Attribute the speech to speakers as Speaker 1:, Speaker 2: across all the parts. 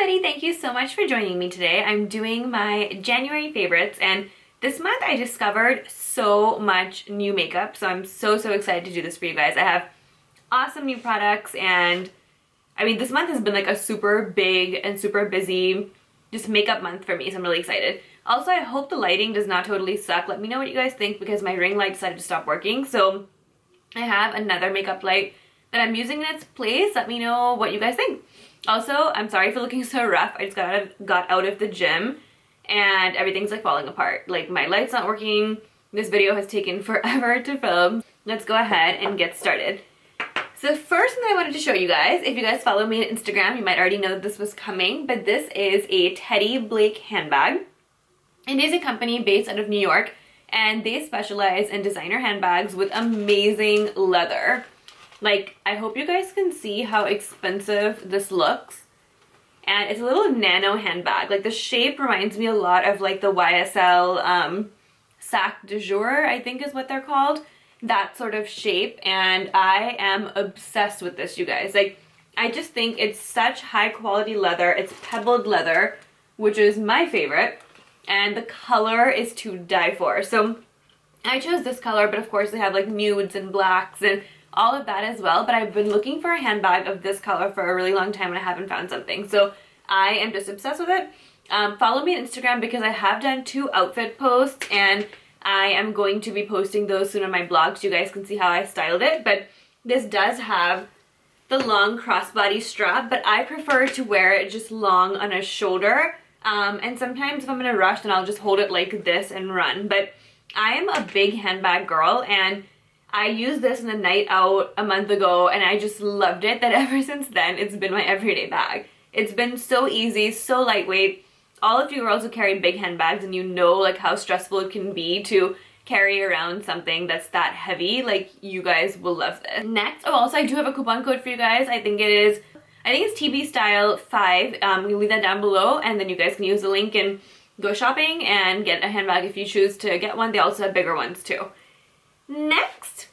Speaker 1: everybody, thank you so much for joining me today. I'm doing my January favorites, and this month I discovered so much new makeup, so I'm so excited to do this for you guys. I have awesome new products, and I mean, this month has been like a super big and super busy just makeup month for me, so I'm really excited. Also, I hope the lighting does not totally suck. Let me know what you guys think, because my ring light decided to stop working, so I have another makeup light that I'm using in its place. Let me know what you guys think. Also, I'm sorry for looking so rough. I just got out of the gym and everything's like falling apart. Like, my light's not working. This video has taken forever to film. Let's go ahead and get started. So the first thing I wanted to show you guys, if you guys follow me on Instagram, you might already know that this was coming, but this is a Teddy Blake handbag. It is a company based out of New York, and they specialize in designer handbags with amazing leather. Like, I hope you guys can see how expensive this looks. And it's a little nano handbag. Like, the shape reminds me a lot of like the YSL sac de jour, I think is what they're called. That sort of shape, and I am obsessed with this, you guys. Like, I just think it's such high quality leather. It's pebbled leather, which is my favorite, and the color is to die for. So I chose this color, but of course they have like nudes and blacks and all of that as well, but I've been looking for a handbag of this color for a really long time and I haven't found something, so I am just obsessed with it. Follow me on Instagram because I have done 2 outfit posts, and I am going to be posting those soon on my blog so you guys can see how I styled it. But this does have the long crossbody strap, but I prefer to wear it just long on a shoulder, and sometimes if I'm in a rush then I'll just hold it like this and run. But I am a big handbag girl, and I used this in a night out a month ago and I just loved it, that ever since then it's been my everyday bag. It's been so easy, so lightweight. All of you girls who carry big handbags and you know like how stressful it can be to carry around something that's that heavy, like, you guys will love this. Next, oh, also I do have a coupon code for you guys. I think it's TB Style 5. We'll leave that down below, and then you guys can use the link and go shopping and get a handbag if you choose to get one. They also have bigger ones too. Next,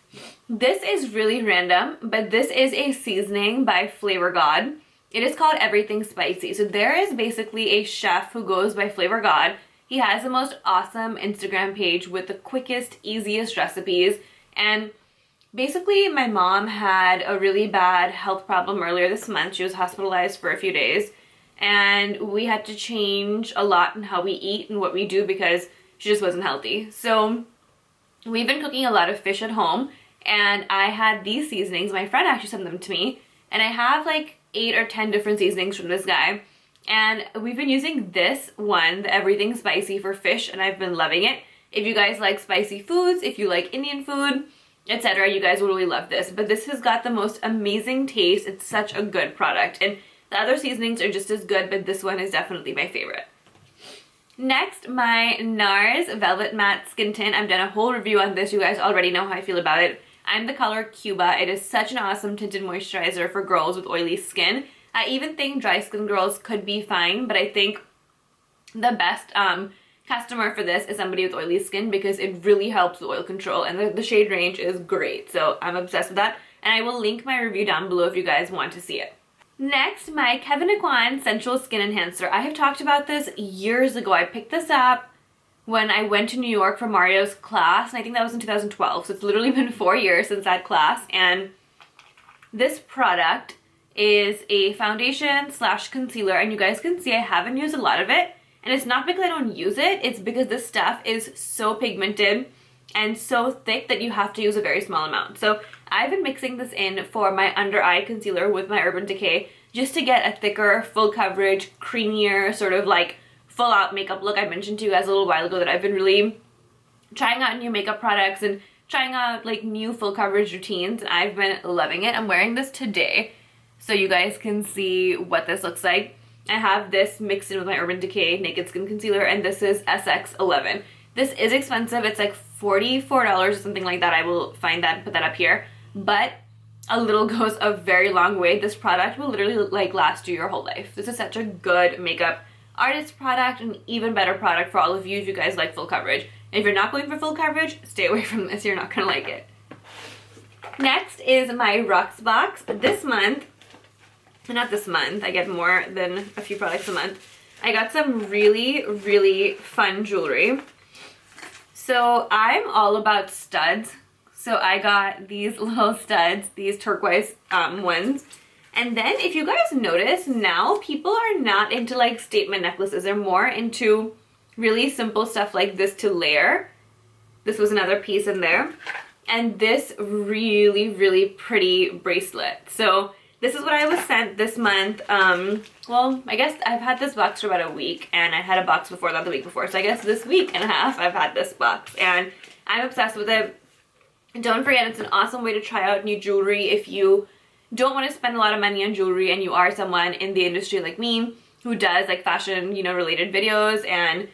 Speaker 1: this is really random, but this is a seasoning by Flavor God. It is called Everything Spicy. So there is basically a chef who goes by Flavor God. He has the most awesome Instagram page with the quickest, easiest recipes. And basically my mom had a really bad health problem earlier this month. She was hospitalized for a few days, and we had to change a lot in how we eat and what we do because she just wasn't healthy. So we've been cooking a lot of fish at home, and I had these seasonings. My friend actually sent them to me, and I have like 8 or 10 different seasonings from this guy, and we've been using this one, the Everything Spicy, for fish, and I've been loving it. If you guys like spicy foods, if you like Indian food, etc., you guys will really love this. But this has got the most amazing taste. It's such a good product, and the other seasonings are just as good, but this one is definitely my favorite. Next, my Nars Velvet Matte Skin Tint. I've done a whole review on this. You guys already know how I feel about it. I'm the color Cuba. It is such an awesome tinted moisturizer for girls with oily skin. I even think dry skin girls could be fine, but I think the best customer for this is somebody with oily skin, because it really helps with oil control, and the shade range is great. So I'm obsessed with that, and I will link my review down below if you guys want to see it. Next, my Kevyn Aucoin Sensual Skin Enhancer. I have talked about this years ago. I picked this up when I went to New York for Mario's class, and I think that was in 2012, so it's literally been 4 years since that class. And this product is a foundation slash concealer, and you guys can see I haven't used a lot of it, and it's not because I don't use it, it's because this stuff is so pigmented and so thick that you have to use a very small amount. So I've been mixing this in for my under eye concealer with my Urban Decay, just to get a thicker, full coverage, creamier, sort of like full out makeup look. I mentioned to you guys a little while ago that I've been really trying out new makeup products and trying out like new full coverage routines, and I've been loving it. I'm wearing this today so you guys can see what this looks like. I have this mixed in with my Urban Decay Naked Skin Concealer, and this is SX11. This is expensive. It's like $44 or something like that. I will find that and put that up here. But a little goes a very long way. This product will literally like last you your whole life. This is such a good makeup artist product, and even better product for all of you if you guys like full coverage. And if you're not going for full coverage, stay away from this. You're not gonna like it. Next is my Rocksbox. This month not this month, I get more than a few products a month. I got some really, really fun jewelry. So I'm all about studs. So I got these little studs, these turquoise ones. And then if you guys notice, now people are not into like statement necklaces. They're more into really simple stuff like this to layer. This was another piece in there. And this really, really pretty bracelet. So this is what I was sent this month. Well, I guess I've had this box for about a week, and I had a box before that the week before. So I guess this week and a half I've had this box, and I'm obsessed with it. Don't forget, it's an awesome way to try out new jewelry if you don't want to spend a lot of money on jewelry and you are someone in the industry like me who does like fashion, you know, related videos and,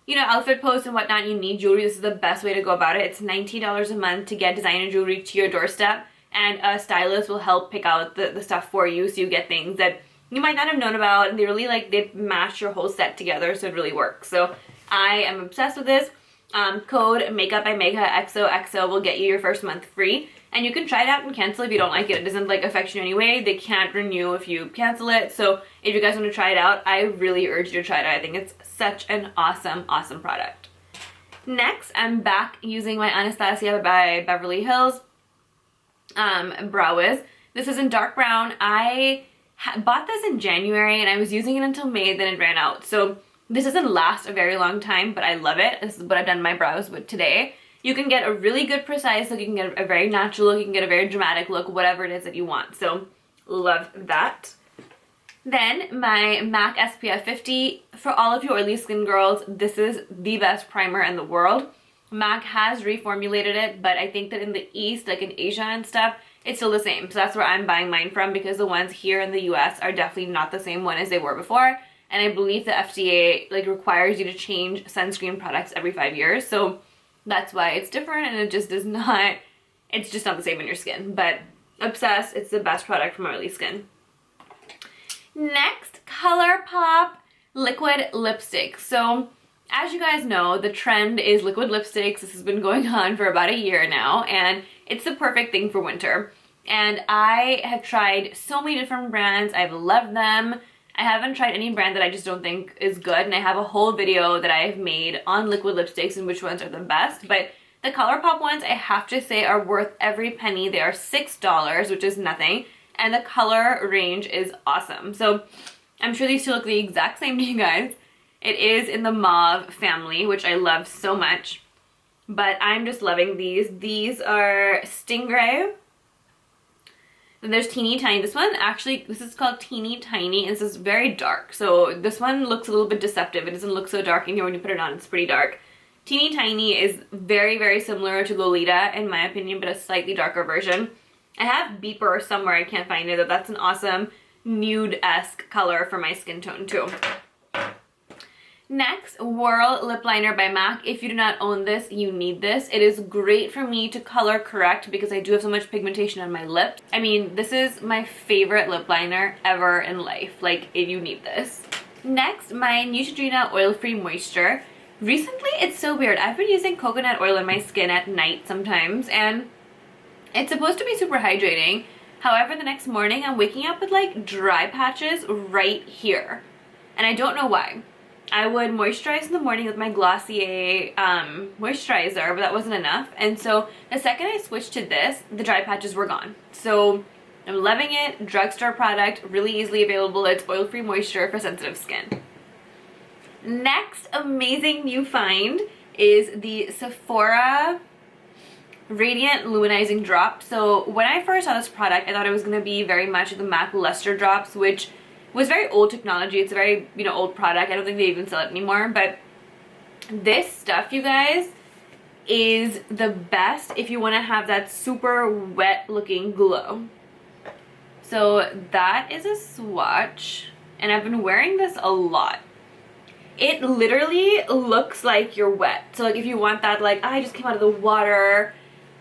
Speaker 1: you know, outfit posts and whatnot. You need jewelry. This is the best way to go about it. It's $19 a month to get designer jewelry to your doorstep, and a stylist will help pick out the stuff for you, so you get things that you might not have known about, and they really like, they mash your whole set together, so it really works. So I am obsessed with this. Code Makeup by Megha XOXO will get you your first month free, and you can try it out and cancel if you don't like it. It doesn't like affect you anyway. They can't renew if you cancel it. So if you guys want to try it out, I really urge you to try it out. I think it's such an awesome, awesome product. Next, I'm back using my Anastasia by Beverly Hills brow wiz. This is in dark brown. I bought this in January and I was using it until May, then it ran out. So this doesn't last a very long time, but I love it. This is what I've done my brows with today. You can get a really good precise look, you can get a very natural look, you can get a very dramatic look, whatever it is that you want. So love that. Then my MAC SPF 50. For all of you oily skin girls, this is the best primer in the world. MAC has reformulated it, but I think that in the East, like in Asia and stuff, it's still the same. So that's where I'm buying mine from, because the ones here in the US are definitely not the same one as they were before. And I believe the FDA like requires you to change sunscreen products every 5 years. So that's why it's different, and it just does not, it's just not the same in your skin. But obsessed, it's the best product for my oily skin. Next, ColourPop liquid lipstick. So as you guys know, the trend is liquid lipsticks. This has been going on for about a year now, and it's the perfect thing for winter. And I have tried so many different brands. I've loved them. I haven't tried any brand that I just don't think is good, and I have a whole video that I've made on liquid lipsticks and which ones are the best. But the ColourPop ones, I have to say, are worth every penny. They are $6, which is nothing, and the color range is awesome. So I'm sure these two look the exact same to you guys. It is in the mauve family, which I love so much, but I'm just loving these. These are Stingray. Then there's Teeny Tiny. This one, actually, this is called Teeny Tiny, and this is very dark. So this one looks a little bit deceptive. It doesn't look so dark in here. When you put it on, it's pretty dark. Teeny Tiny is very, very similar to Lolita, in my opinion, but a slightly darker version. I have Beeper somewhere. I can't find it, but that's an awesome nude-esque color for my skin tone, too. Next, Whirl Lip Liner by MAC. If you do not own this, you need this. It is great for me to color correct because I do have so much pigmentation on my lips. I mean, this is my favorite lip liner ever in life. Like, you need this. Next, my Neutrogena Oil-Free Moisture. Recently, it's so weird. I've been using coconut oil on my skin at night sometimes, and it's supposed to be super hydrating. However, the next morning, I'm waking up with like dry patches right here, and I don't know why. I would moisturize in the morning with my Glossier moisturizer, but that wasn't enough. And so the second I switched to this, the dry patches were gone. So I'm loving it. Drugstore product, really easily available. It's oil-free moisture for sensitive skin. Next amazing new find is the Sephora Radiant Luminizing Drop. So when I first saw this product, I thought it was going to be very much the MAC Luster Drops, which was very old technology. It's a very, you know, old product. I don't think they even sell it anymore. But this stuff, you guys, is the best if you want to have that super wet looking glow. So that is a swatch, and I've been wearing this a lot. It literally looks like you're wet. So like if you want that like, I just came out of the water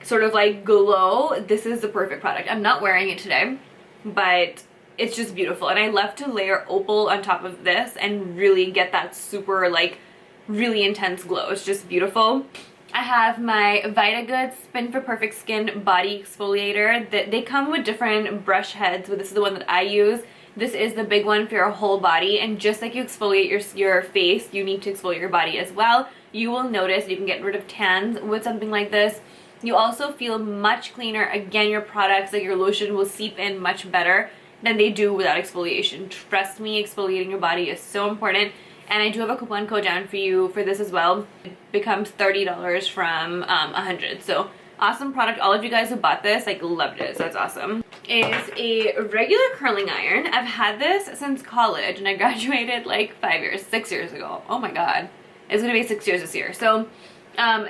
Speaker 1: sort of like glow, this is the perfect product. I'm not wearing it today, but it's just beautiful. And I love to layer opal on top of this and really get that super like really intense glow. It's just beautiful. I have my vitagood Spin for Perfect Skin Body Exfoliator. They come with different brush heads, but this is the one that I use. This is the big one for your whole body, and just like you exfoliate your face, you need to exfoliate your body as well. You will notice you can get rid of tans with something like this. You also feel much cleaner. Again, your products, like your lotion, will seep in much better than they do without exfoliation. Trust me, exfoliating your body is so important. And I do have a coupon code down for you for this as well. It becomes $30 from $100. So awesome product. All of you guys who bought this, like, loved it. So that's awesome. Is a regular curling iron. I've had this since college, and I graduated like 6 years ago. Oh my god. It's gonna be 6 years this year. So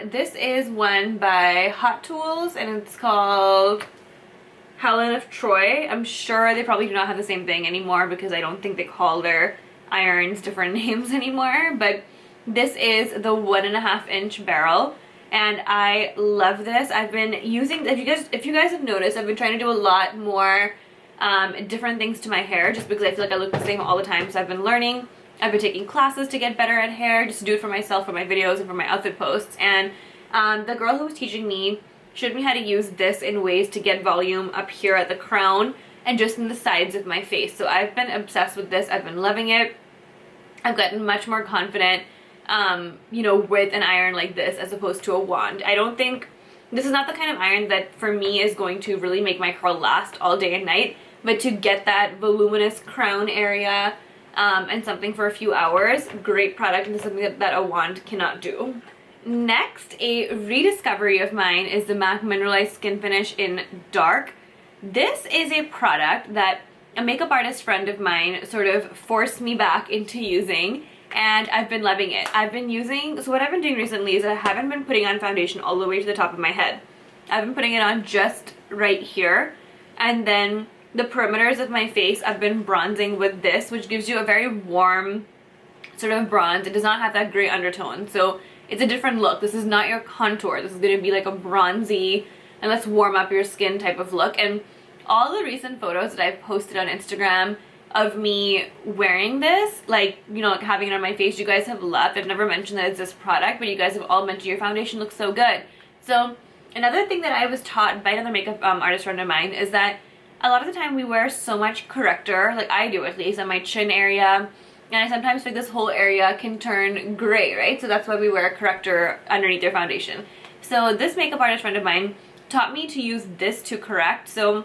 Speaker 1: this is one by Hot Tools, and it's called Helen of Troy. I'm sure they probably do not have the same thing anymore because I don't think they call their irons different names anymore, but this is the 1.5 inch barrel, and I love this. I've been using, if you guys have noticed, I've been trying to do a lot more different things to my hair just because I feel like I look the same all the time. So I've been learning, I've been taking classes to get better at hair, just to do it for myself, for my videos, and for my outfit posts. And the girl who was teaching me showed me how to use this in ways to get volume up here at the crown and just in the sides of my face. So I've been obsessed with this. I've been loving it. I've gotten much more confident, you know, with an iron like this as opposed to a wand. I don't think, this is not the kind of iron that for me is going to really make my curl last all day and night, but to get that voluminous crown area and something for a few hours, great product, and something that a wand cannot do. Next, a rediscovery of mine is the MAC Mineralize Skin Finish in Dark. This is a product that a makeup artist friend of mine sort of forced me back into using, and I've been loving it. I've been using, so what I've been doing recently is I haven't been putting on foundation all the way to the top of my head. I've been putting it on just right here, and then the perimeters of my face I've been bronzing with this, which gives you a very warm sort of bronze. It does not have that gray undertone, so it's a different look. This is not your contour. This is going to be like a bronzy and let's warm up your skin type of look. And all the recent photos that I've posted on Instagram of me wearing this, like, you know, like having it on my face, you guys have loved. I've never mentioned that it's this product, but you guys have all mentioned your foundation looks so good. So another thing that I was taught by another makeup artist friend of mine is that a lot of the time we wear so much corrector, like I do at least, on my chin area, and I sometimes think this whole area can turn gray, right? So that's why we wear a corrector underneath your foundation. So this makeup artist friend of mine taught me to use this to correct. So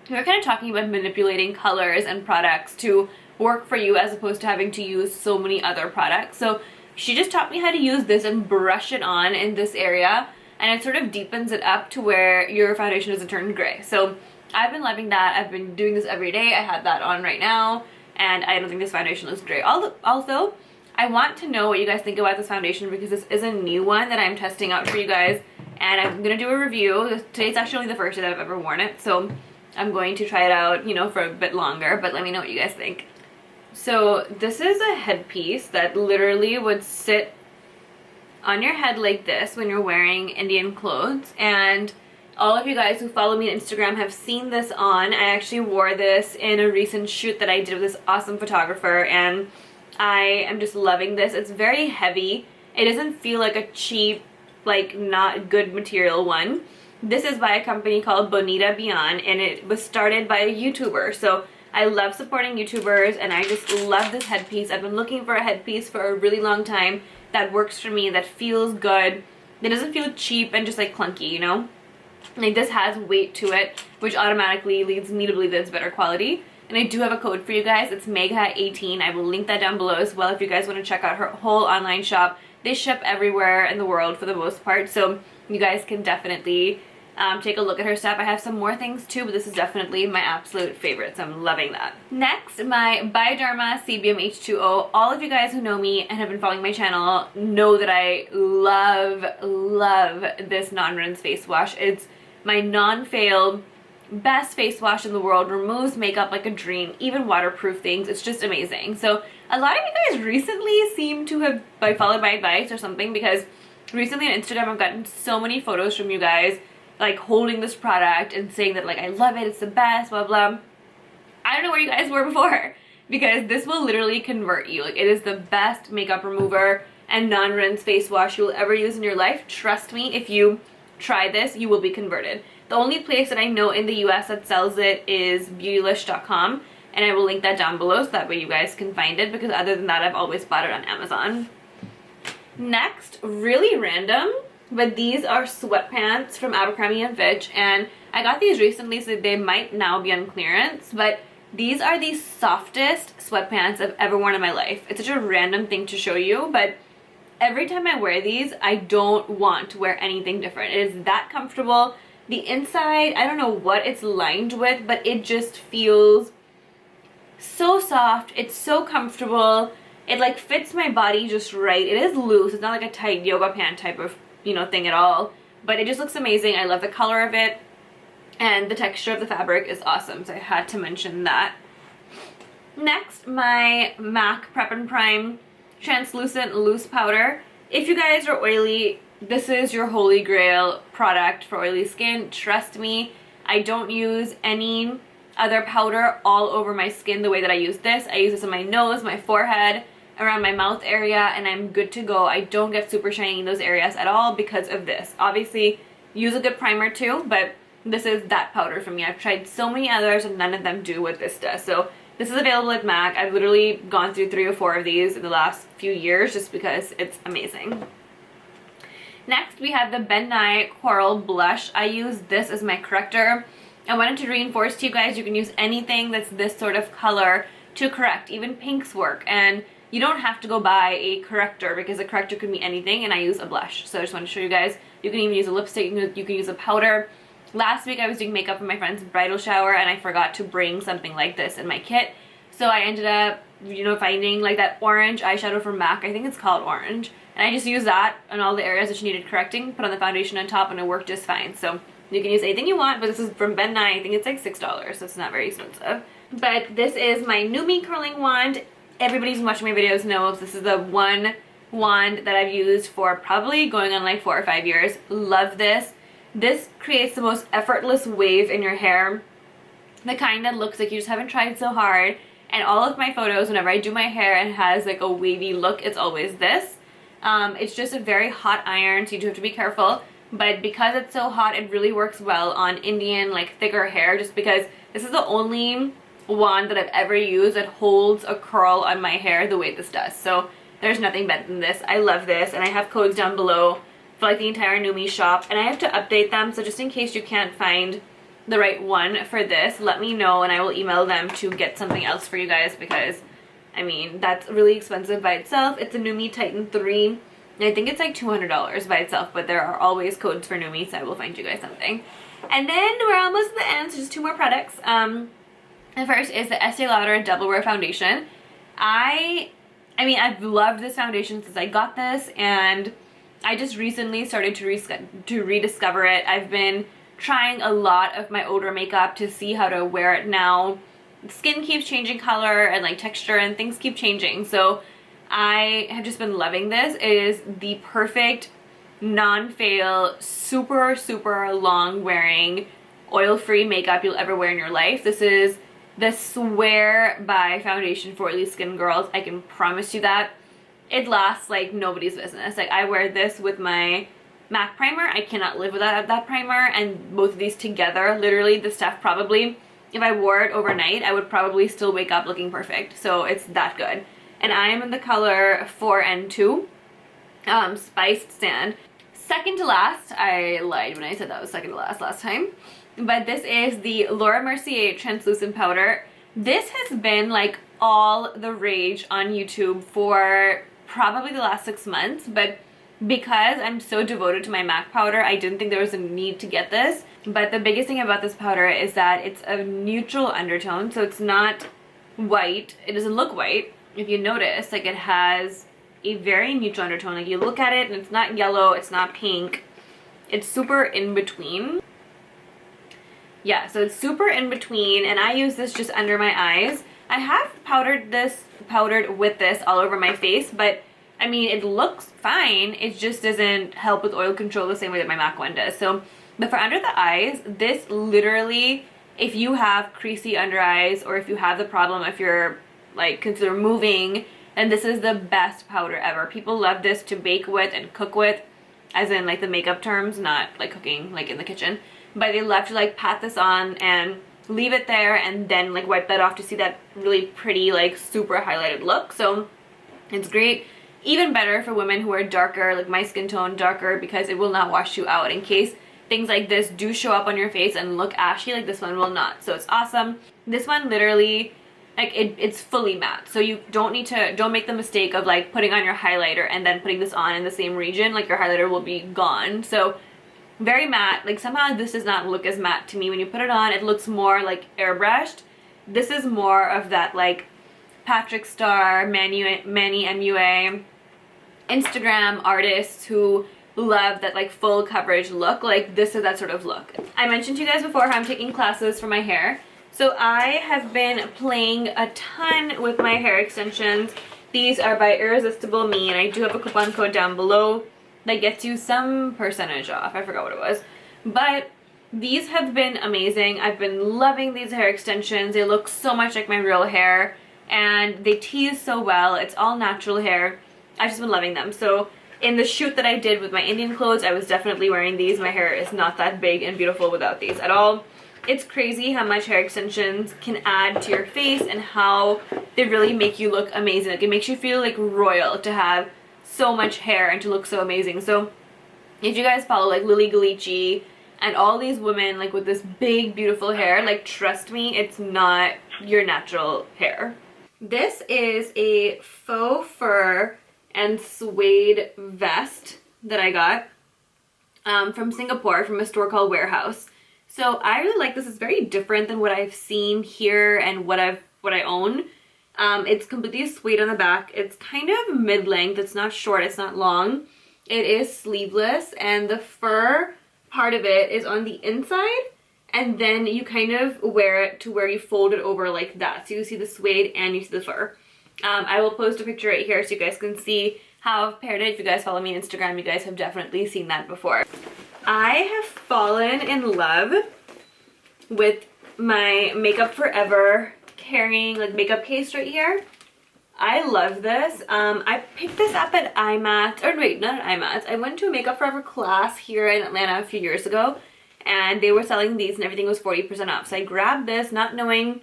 Speaker 1: we're kind of talking about manipulating colors and products to work for you as opposed to having to use so many other products. So she just taught me how to use this and brush it on in this area, and it sort of deepens it up to where your foundation doesn't turn gray. So I've been loving that. I've been doing this every day. I have that on right now, and I don't think this foundation looks great. Also, I want to know what you guys think about this foundation because this is a new one that I'm testing out for you guys, and I'm going to do a review. Today's actually the first day that I've ever worn it, so I'm going to try it out, you know, for a bit longer, but let me know what you guys think. So this is a headpiece that literally would sit on your head like this when you're wearing Indian clothes, and all of you guys who follow me on Instagram have seen this on. I actually wore this in a recent shoot that I did with this awesome photographer, and I am just loving this. It's very heavy. It doesn't feel like a cheap, like not good material one. This is by a company called Bonitabiaan, and it was started by a YouTuber. So I love supporting YouTubers, and I just love this headpiece. I've been looking for a headpiece for a really long time that works for me, that feels good, that doesn't feel cheap and just like clunky, you know? Like this has weight to it, which automatically leads me to believe that it's better quality. And I do have a code for you guys. It's Megha18. I will link that down below as well if you guys want to check out her whole online shop. They ship everywhere in the world for the most part, so you guys can definitely take a look at her stuff. I have some more things too, but this is definitely my absolute favorite, so I'm loving that. Next, my Bioderma CBM H2O. All of you guys who know me and have been following my channel know that I love this non-rinse face wash. It's my non-fail best face wash in the world. Removes makeup like a dream, even waterproof things. It's just amazing. So a lot of you guys recently seem to have followed my advice or something, because recently on Instagram I've gotten so many photos from you guys like holding this product and saying that like I love it, it's the best, blah blah. I don't know where you guys were before, because this will literally convert you. Like, it is the best makeup remover and non-rinse face wash you will ever use in your life. Trust me, if you try this, you will be converted. The only place that I know in the US that sells it is beautylish.com. and I will link that down below so that way you guys can find it, because other than that I've always bought it on Amazon. Next, really random, but these are sweatpants from Abercrombie & Fitch, and I got these recently so they might now be on clearance, but these are the softest sweatpants I've ever worn in my life. It's such a random thing to show you, but every time I wear these, I don't want to wear anything different. It is that comfortable. The inside, I don't know what it's lined with, but it just feels so soft. It's so comfortable. It like fits my body just right. It is loose. It's not like a tight yoga pant type of, you know, thing at all, but it just looks amazing. I love the color of it, and the texture of the fabric is awesome, so I had to mention that. Next, my MAC Prep and Prime translucent loose powder. If you guys are oily, this is your holy grail product for oily skin. Trust me, I don't use any other powder all over my skin the way that I use this. I use this on my nose, my forehead, around my mouth area, and I'm good to go. I don't get super shiny in those areas at all because of this. Obviously, use a good primer too, but this is that powder for me. I've tried so many others and none of them do what this does. So this is available at MAC. I've literally gone through 3 or 4 of these in the last few years just because it's amazing. Next, we have the Ben Nye Coral Blush. I use this as my corrector. I wanted to reinforce to you guys, you can use anything that's this sort of color to correct. Even pinks work. And you don't have to go buy a corrector because a corrector could be anything, and I use a blush. So I just want to show you guys, you can even use a lipstick, you can use a powder. Last week I was doing makeup for my friend's bridal shower and I forgot to bring something like this in my kit. So I ended up, you know, finding like that orange eyeshadow from MAC. I think it's called Orange. And I just used that on all the areas that she needed correcting, put on the foundation on top, and it worked just fine. So you can use anything you want, but this is from Ben Nye. I think it's like $6, so it's not very expensive. But this is my Numi curling wand. Everybody who's watching my videos knows this is the one wand that I've used for probably going on like 4 or 5 years. Love this. This creates the most effortless wave in your hair. The kind that looks like you just haven't tried so hard. And all of my photos, whenever I do my hair and has like a wavy look, it's always this. It's just a very hot iron, so you do have to be careful. But because it's so hot, it really works well on Indian, like thicker hair, just because this is the only wand that I've ever used that holds a curl on my hair the way this does. So there's nothing better than this. I love this, and I have codes down below for like the entire Numi shop, and I have to update them, so just in case you can't find the right one for this, let me know and I will email them to get something else for you guys, because I mean that's really expensive by itself. It's a Numi Titan 3, and I think it's like $200 by itself, but there are always codes for Numi, so I will find you guys something. And then we're almost at the end, so just 2 more products. The first is the Estee Lauder Double Wear Foundation. I mean, I've loved this foundation since I got this, and I just recently started to rediscover it. I've been trying a lot of my older makeup to see how to wear it now. Skin keeps changing color and like texture, and things keep changing. So I have just been loving this. It is the perfect non-fail, super, super long wearing, oil-free makeup you'll ever wear in your life. This is the swear by foundation for oily skin girls. I can promise you that. It lasts like nobody's business. Like I wear this with my MAC primer. I cannot live without that primer, and both of these together, literally the stuff probably, if I wore it overnight, I would probably still wake up looking perfect. So it's that good. And I am in the color 4N2, Spiced Sand. Second to last, I lied when I said that was second to last time. But this is the Laura Mercier Translucent Powder. This has been like all the rage on YouTube for probably the last 6 months, but because I'm so devoted to my MAC powder, I didn't think there was a need to get this. But the biggest thing about this powder is that it's a neutral undertone, so it's not white. It doesn't look white. If you notice, like it has a very neutral undertone. Like you look at it and it's not yellow, it's not pink. It's super in between. Yeah, so it's super in between, and I use this just under my eyes. I have powdered with this all over my face, but I mean, it looks fine. It just doesn't help with oil control the same way that my MAC one does. So, but for under the eyes, this literally, if you have creasy under eyes, or if you have the problem if you're like consider moving, and this is the best powder ever. People love this to bake with and cook with, as in like the makeup terms, not like cooking like in the kitchen. But they love to like pat this on, and leave it there and then like wipe that off to see that really pretty like super highlighted look. So it's great. Even better for women who are darker, like my skin tone darker, because it will not wash you out in case things like this do show up on your face and look ashy. Like this one will not. So it's awesome. This one literally, like it's fully matte, so you don't make the mistake of like putting on your highlighter and then putting this on in the same region. Like your highlighter will be gone. So very matte. Like somehow this does not look as matte to me. When you put it on, it looks more like airbrushed. This is more of that like Patrick Star, Manny MUA, Instagram artists who love that like full coverage look. Like this is that sort of look. I mentioned to you guys before how I'm taking classes for my hair. So I have been playing a ton with my hair extensions. These are by Irresistible Me, and I do have a coupon code down below that gets you some percentage off. I forgot what it was. But these have been amazing. I've been loving these hair extensions. They look so much like my real hair, and they tease so well. It's all natural hair. I've just been loving them. So in the shoot that I did with my Indian clothes, I was definitely wearing these. My hair is not that big and beautiful without these at all. It's crazy how much hair extensions can add to your face and how they really make you look amazing. Like it makes you feel like royal to have so much hair and to look so amazing. So if you guys follow like Lily Ghalichi and all these women like with this big beautiful hair, like trust me, it's not your natural hair. This is a faux fur and suede vest that I got from Singapore from a store called Warehouse. So I really like this. It's very different than what I've seen here and what I own. It's completely suede on the back. It's kind of mid-length. It's not short. It's not long. It is sleeveless, and the fur part of it is on the inside, and then you kind of wear it to where you fold it over like that. So you see the suede and you see the fur. I will post a picture right here so you guys can see how I've paired it. If you guys follow me on Instagram, you guys have definitely seen that before. I have fallen in love with my Makeup Forever carrying like makeup case right here. I love this. I picked this up at IMATS, or wait, not at IMATS. I went to a Makeup Forever class here in Atlanta a few years ago, and they were selling these and everything was 40% off. So I grabbed this not knowing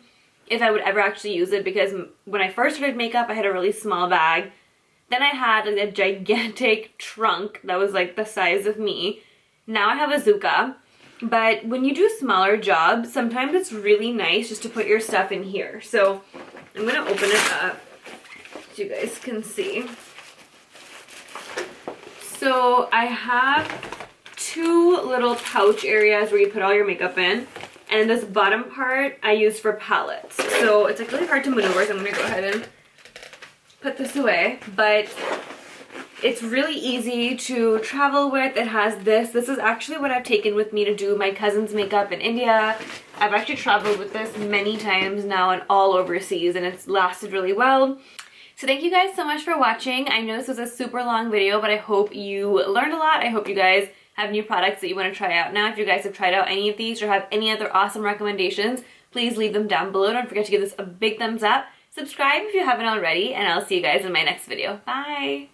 Speaker 1: if I would ever actually use it, because when I first started makeup, I had a really small bag. Then I had like a gigantic trunk that was like the size of me. Now I have a Zuka, but when you do smaller jobs, sometimes it's really nice just to put your stuff in here. So I'm gonna open it up so you guys can see. So I have two little pouch areas where you put all your makeup in, and this bottom part I use for palettes. So it's like really hard to maneuver, so I'm gonna go ahead and put this away, but it's really easy to travel with. It has this. This is actually what I've taken with me to do my cousin's makeup in India. I've actually traveled with this many times now and all overseas, and it's lasted really well. So thank you guys so much for watching. I know this was a super long video, but I hope you learned a lot. I hope you guys have new products that you want to try out now. If you guys have tried out any of these or have any other awesome recommendations, please leave them down below. Don't forget to give this a big thumbs up. Subscribe if you haven't already, and I'll see you guys in my next video. Bye!